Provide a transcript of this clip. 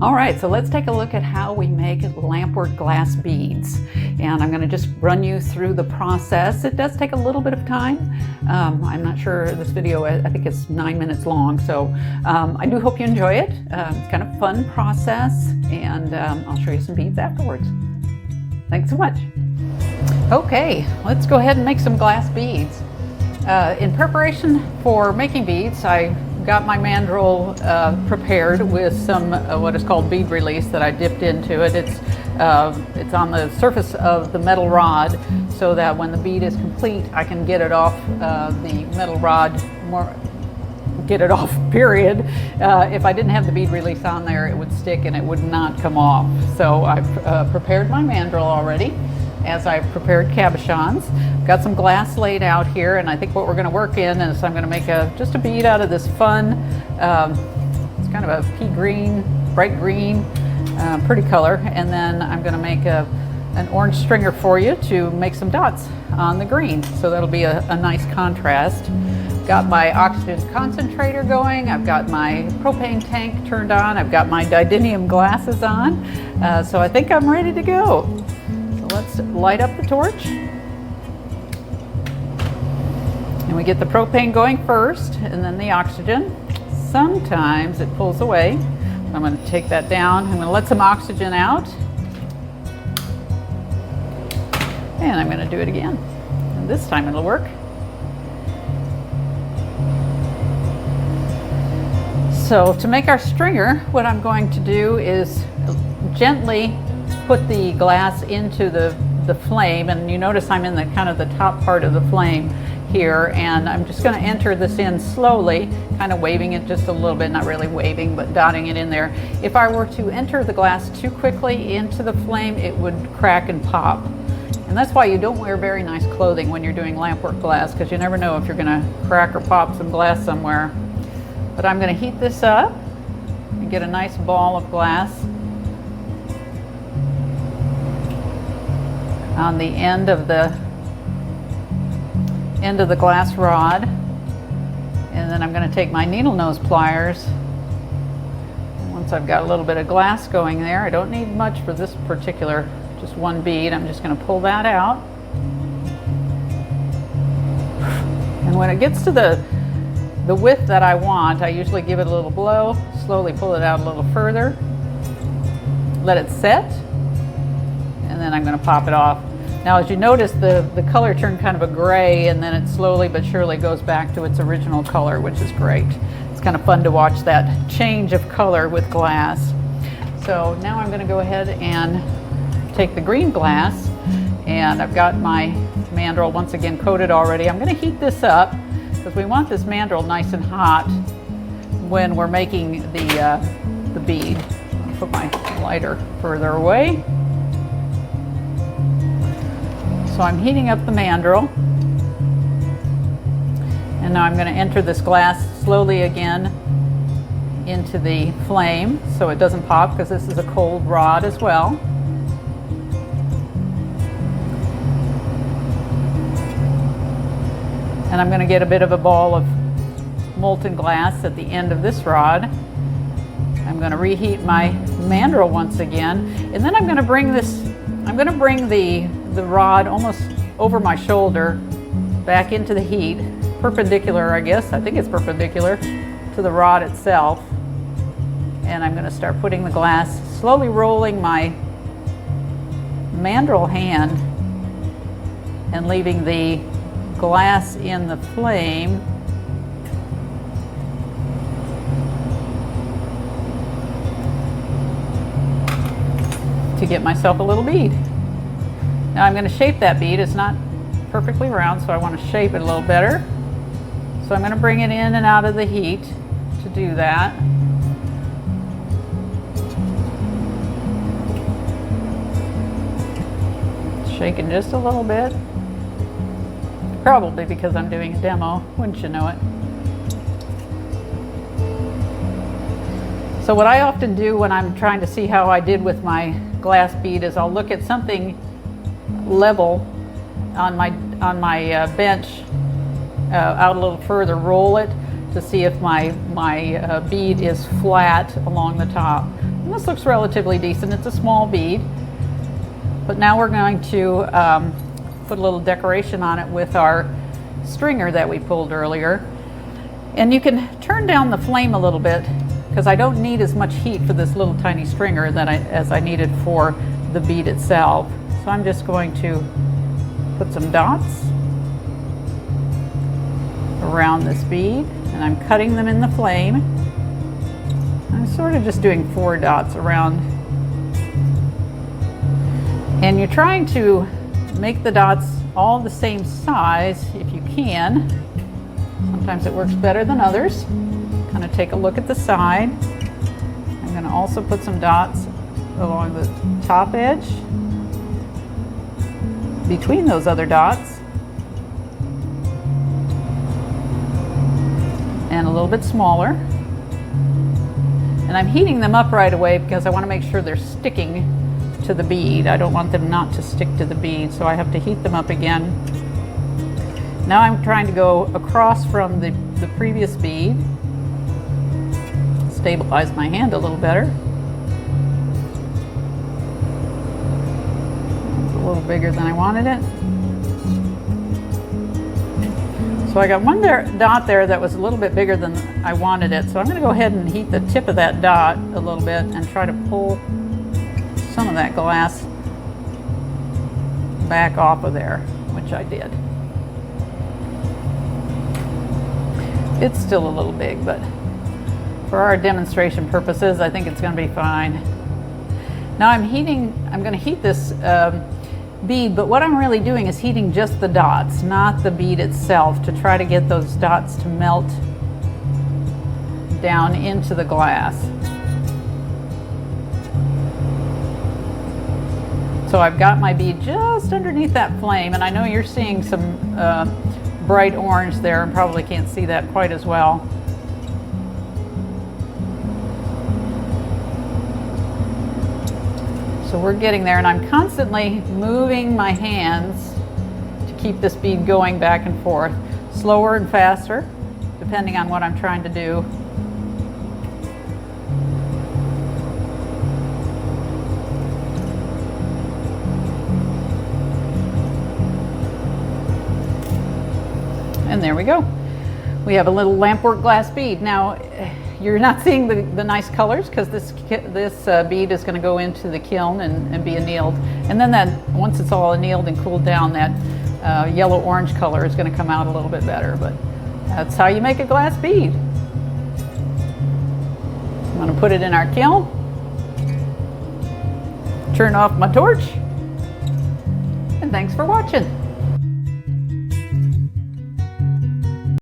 All right, so let's take a look at how we make Lampwork glass beads. And I'm going to just run you through the process. It does take a little bit of time. I'm not sure this video, I think it's 9 minutes long. So I do hope you enjoy it. It's kind of a fun process, and I'll show you some beads afterwards. Thanks so much. Okay, let's go ahead and make some glass beads. In preparation for making beads, I got my mandrel prepared with some what is called bead release that I dipped into it. It's on the surface of the metal rod, so that when the bead is complete, I can get it off the metal rod, period. If I didn't have the bead release on there, it would stick and it would not come off. So I've prepared my mandrel already, as I've prepared cabochons. Got some glass laid out here, and I think what we're going to work in is I'm going to make just a bead out of this fun, it's kind of a pea green, bright green, pretty color, and then I'm going to make an orange stringer for you to make some dots on the green, so that'll be a nice contrast. Got my oxygen concentrator going, I've got my propane tank turned on, I've got my didinium glasses on, so I think I'm ready to go. So let's light up the torch. And we get the propane going first, and then the oxygen. Sometimes it pulls away. I'm going to take that down. I'm going to let some oxygen out. And I'm going to do it again. And this time it'll work. So to make our stringer, what I'm going to do is gently put the glass into the flame, and you notice I'm in the kind of the top part of the flame here, and I'm just going to enter this in slowly, kind of waving it just a little bit, not really waving, but dotting it in there. If I were to enter the glass too quickly into the flame, it would crack and pop. And that's why you don't wear very nice clothing when you're doing lampwork glass, because you never know if you're going to crack or pop some glass somewhere. But I'm going to heat this up and get a nice ball of glass on the end of the glass rod, and then I'm going to take my needle nose pliers. Once I've got a little bit of glass going there, I don't need much for this particular, just one bead. I'm just going to pull that out, and when it gets to the width that I want, I usually give it a little blow, slowly pull it out a little further, let it set, and then I'm going to pop it off. Now, as you notice, the color turned kind of a gray, and then it slowly but surely goes back to its original color, which is great. It's kind of fun to watch that change of color with glass. So now I'm going to go ahead and take the green glass, and I've got my mandrel once again coated already. I'm going to heat this up because we want this mandrel nice and hot when we're making the bead. I'll put my lighter further away. So I'm heating up the mandrel, and now I'm going to enter this glass slowly again into the flame so it doesn't pop, because this is a cold rod as well. And I'm going to get a bit of a ball of molten glass at the end of this rod. I'm going to reheat my mandrel once again, and then I'm going to bring the rod almost over my shoulder back into the heat, perpendicular, I guess. I think it's perpendicular to the rod itself. And I'm going to start putting the glass, slowly rolling my mandrel hand and leaving the glass in the flame. To get myself a little bead. Now I'm going to shape that bead. It's not perfectly round, so I want to shape it a little better. So I'm going to bring it in and out of the heat to do that. Shaking just a little bit. Probably because I'm doing a demo, wouldn't you know it? So what I often do when I'm trying to see how I did with my glass bead is I'll look at something level on my bench out a little further, roll it to see if my bead is flat along the top. And this looks relatively decent. It's a small bead. But now we're going to put a little decoration on it with our stringer that we pulled earlier. And you can turn down the flame a little bit because I don't need as much heat for this little tiny stringer as I needed for the bead itself. So I'm just going to put some dots around this bead, and I'm cutting them in the flame. I'm sort of just doing 4 dots around. And you're trying to make the dots all the same size if you can. Sometimes it works better than others. Kind of take a look at the side. I'm going to also put some dots along the top edge between those other dots, and a little bit smaller. And I'm heating them up right away because I want to make sure they're sticking to the bead. I don't want them not to stick to the bead, so I have to heat them up again. Now I'm trying to go across from the previous bead, stabilize my hand a little better. It's a little bigger than I wanted it. So I got one dot there that was a little bit bigger than I wanted it. So I'm going to go ahead and heat the tip of that dot a little bit and try to pull some of that glass back off of there, which I did. It's still a little big, but for our demonstration purposes, I think it's going to be fine. Now I'm going to heat this bead, but what I'm really doing is heating just the dots, not the bead itself, to try to get those dots to melt down into the glass. So I've got my bead just underneath that flame, and I know you're seeing some bright orange there and probably can't see that quite as well. So we're getting there, and I'm constantly moving my hands to keep this bead going back and forth, slower and faster, depending on what I'm trying to do. And there we go. We have a little Lampwork glass bead. Now, you're not seeing the nice colors because this bead is going to go into the kiln and be annealed. And then once it's all annealed and cooled down, that yellow-orange color is going to come out a little bit better. But that's how you make a glass bead. I'm going to put it in our kiln, turn off my torch, and thanks for watching.